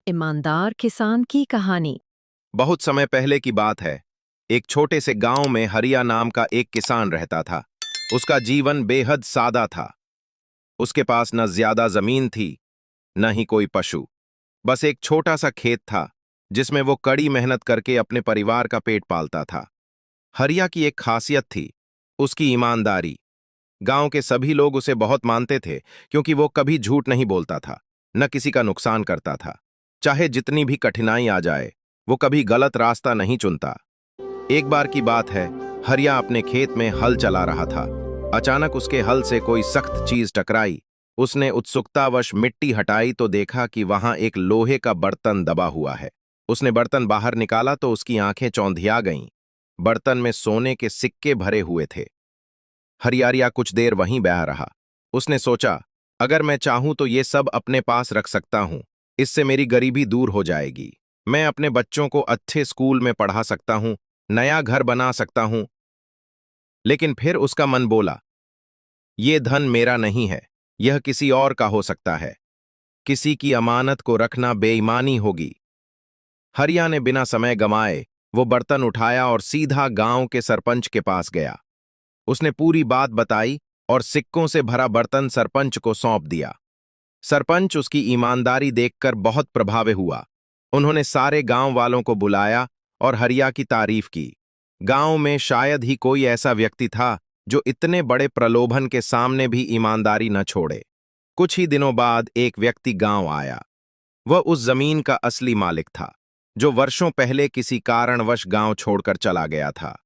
ईमानदार किसान की कहानी। बहुत समय पहले की बात है। एक छोटे से गांव में हरिया नाम का एक किसान रहता था। उसका जीवन बेहद सादा था। उसके पास न ज्यादा जमीन थी, न ही कोई पशु। बस एक छोटा सा खेत था, जिसमें वो कड़ी मेहनत करके अपने परिवार का पेट पालता था। हरिया की एक खासियत थी, उसकी ईमानदारी। गांव के सभी लोग उसे बहुत मानते थे, क्योंकि वो कभी झूठ नहीं बोलता था, न किसी का नुकसान करता था। चाहे जितनी भी कठिनाई आ जाए, वो कभी गलत रास्ता नहीं चुनता। एक बार की बात है, हरिया अपने खेत में हल चला रहा था। अचानक उसके हल से कोई सख्त चीज टकराई। उसने उत्सुकतावश मिट्टी हटाई तो देखा कि वहां एक लोहे का बर्तन दबा हुआ है। उसने बर्तन बाहर निकाला तो उसकी आंखें चौंधिया गईं। बर्तन में सोने के सिक्के भरे हुए थे। हरियारिया कुछ देर वहीं बह रहा। उसने सोचा, अगर मैं चाहूं तो ये सब अपने पास रख सकता हूं। इससे मेरी गरीबी दूर हो जाएगी। मैं अपने बच्चों को अच्छे स्कूल में पढ़ा सकता हूं, नया घर बना सकता हूं। लेकिन फिर उसका मन बोला, ये धन मेरा नहीं है, यह किसी और का हो सकता है। किसी की अमानत को रखना बेईमानी होगी। हरिया ने बिना समय गंवाए वो बर्तन उठाया और सीधा गांव के सरपंच के पास गया। उसने पूरी बात बताई और सिक्कों से भरा बर्तन सरपंच को सौंप दिया। सरपंच उसकी ईमानदारी देखकर बहुत प्रभावित हुआ। उन्होंने सारे गांव वालों को बुलाया और हरिया की तारीफ की। गांव में शायद ही कोई ऐसा व्यक्ति था जो इतने बड़े प्रलोभन के सामने भी ईमानदारी न छोड़े। कुछ ही दिनों बाद एक व्यक्ति गांव आया। वह उस जमीन का असली मालिक था, जो वर्षों पहले किसी कारणवश गांव छोड़कर चला गया था।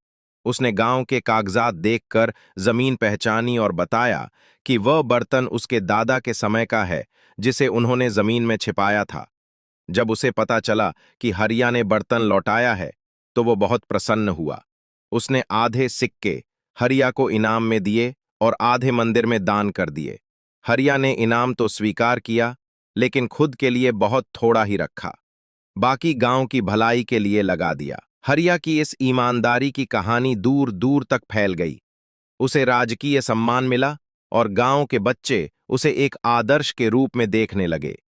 उसने गांव के कागजात देखकर जमीन पहचानी और बताया कि वह बर्तन उसके दादा के समय का है, जिसे उन्होंने जमीन में छिपाया था। जब उसे पता चला कि हरिया ने बर्तन लौटाया है, तो वो बहुत प्रसन्न हुआ। उसने आधे सिक्के हरिया को इनाम में दिए और आधे मंदिर में दान कर दिए। हरिया ने इनाम तो स्वीकार किया, लेकिन खुद के लिए बहुत थोड़ा ही रखा। बाकी गांव की भलाई के लिए लगा दिया। हरिया की इस ईमानदारी की कहानी दूर दूर तक फैल गई। उसे राजकीय सम्मान मिला और गांव के बच्चे उसे एक आदर्श के रूप में देखने लगे।